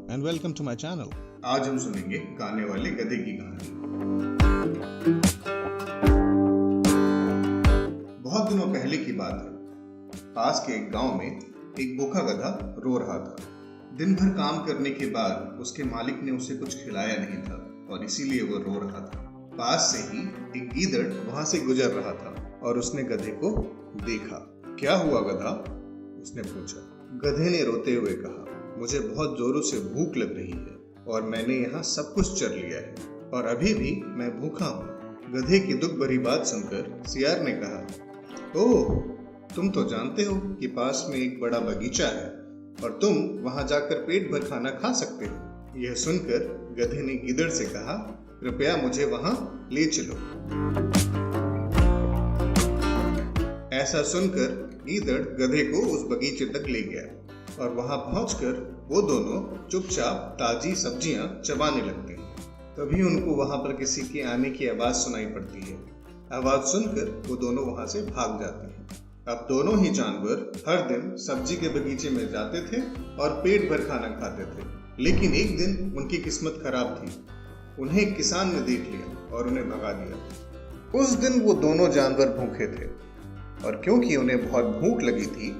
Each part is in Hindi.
and welcome to my channel. आज हम सुनेंगे गाने वाले गधे की कहानी। बहुत दिनों पहले की बात है। पास के एक गांव में एक भूखा गधा रो रहा था। दिन भर काम करने के बाद उसके मालिक ने उसे कुछ खिलाया नहीं था और इसीलिए वो रो रहा था। पास से ही एक गीदड़ वहां से गुजर रहा था और उसने गधे को देखा। क्या हुआ गधा? उसने पूछा। गधे ने रोते हुए कहा, मुझे बहुत जोरों से भूख लग रही है और मैंने यहाँ सब कुछ चर लिया है और अभी भी मैं भूखा हूँ। गधे की दुख भरी बात सुनकर सियार ने कहा, ओह, तुम तो जानते हो कि पास में एक बड़ा बगीचा है और तुम वहां जाकर पेट भर खाना खा सकते हो। यह सुनकर गधे ने गीदड़ से कहा, कृपया मुझे वहां ले चलो। ऐसा सुनकर गीदड़ गधे को उस बगीचे तक ले गया और वहां पहुंचकर वो दोनों चुपचाप ताजी सब्जियां चबाने लगते हैं। तभी उनको वहां पर किसी के आने की आवाज सुनाई पड़ती है। आवाज सुनकर वो दोनों वहां से भाग जाते हैं। अब दोनों ही जानवर हर दिन सब्जी के बगीचे में जाते थे और पेट भर खाना खाते थे, लेकिन एक दिन उनकी किस्मत खराब थी। उन्हें एक किसान ने देख लिया और उन्हें भगा दिया। उस दिन वो दोनों जानवर भूखे थे और क्योंकि उन्हें बहुत भूख लगी थी,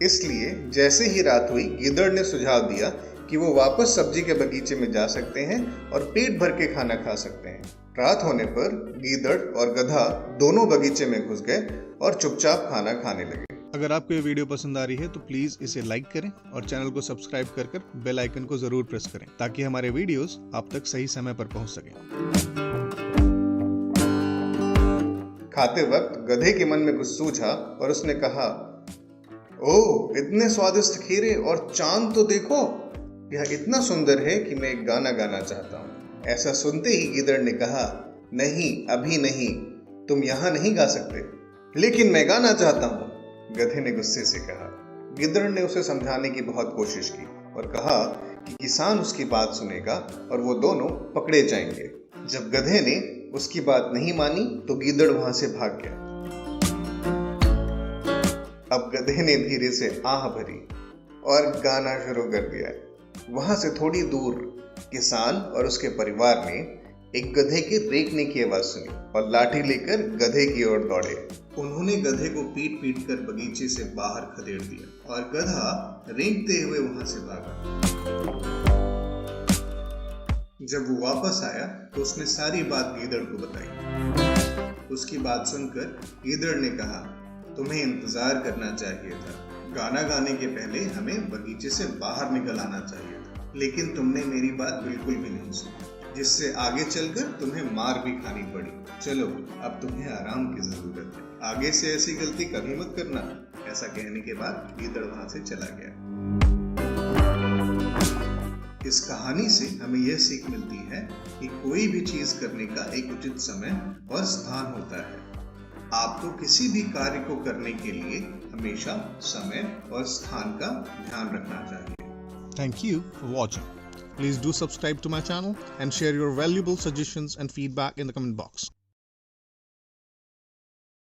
इसलिए जैसे ही रात हुई गीदड़ ने सुझाव दिया कि वो वापस सब्जी के बगीचे में जा सकते हैं और पेट भर के खाना खा सकते हैं। रात होने पर गीदड़ और गधा दोनों बगीचे में घुस गए और चुपचाप खाना खाने लगे। अगर आपको ये वीडियो पसंद आ रही है तो प्लीज इसे लाइक करें और चैनल को सब्सक्राइब कर बेल आइकन को जरूर प्रेस करें ताकि हमारे वीडियोस आप तक सही समय पर पहुंच सकें। खाते वक्त गधे के मन में कुछ सूझा और उसने कहा, ओह, इतने स्वादिष्ट खीरे और चांद तो देखो, यह इतना सुंदर है कि मैं एक गाना गाना चाहता हूँ। ऐसा सुनते ही गीदड़ ने कहा, नहीं, अभी नहीं, तुम यहाँ नहीं गा सकते। लेकिन मैं गाना चाहता हूँ, गधे ने गुस्से से कहा। गीदड़ ने उसे समझाने की बहुत कोशिश की और कहा कि किसान उसकी बात सुनेगा और वो दोनों पकड़े जाएंगे। जब गधे ने उसकी बात नहीं मानी तो गीदड़ वहां से भाग गया। अब गधे ने धीरे से आह भरी और गाना शुरू कर दिया। वहां से थोड़ी दूर किसान और उसके परिवार ने एक गधे के रेंकने की आवाज सुनी और लाठी लेकर गधे की ओर दौड़े। उन्होंने गधे को पीट पीट कर बगीचे से बाहर खदेड़ दिया और गधा रेंकते हुए वहां से भागा। जब वो वापस आया तो उसने सारी बात गीदड़ को बताई। उसकी बात सुनकर गीदड़ ने कहा, तुम्हें इंतजार करना चाहिए था। गाना गाने के पहले हमें बगीचे से बाहर निकल आना चाहिए था, लेकिन तुमने मेरी बात बिल्कुल भी नहीं सुनी, जिससे आगे चलकर तुम्हें मार भी खानी पड़ी। चलो, अब तुम्हें आराम की जरूरत है, आगे से ऐसी गलती कभी मत करना। ऐसा कहने के बाद गीदड़ वहां से चला गया। इस कहानी से हमें यह सीख मिलती है कि कोई भी चीज करने का एक उचित समय और स्थान होता है। आपको किसी भी कार्य को करने के लिए हमेशा समय और स्थान का ध्यान रखना चाहिए। Thank you for watching. Please do subscribe to my channel and share your valuable suggestions and feedback in the comment box.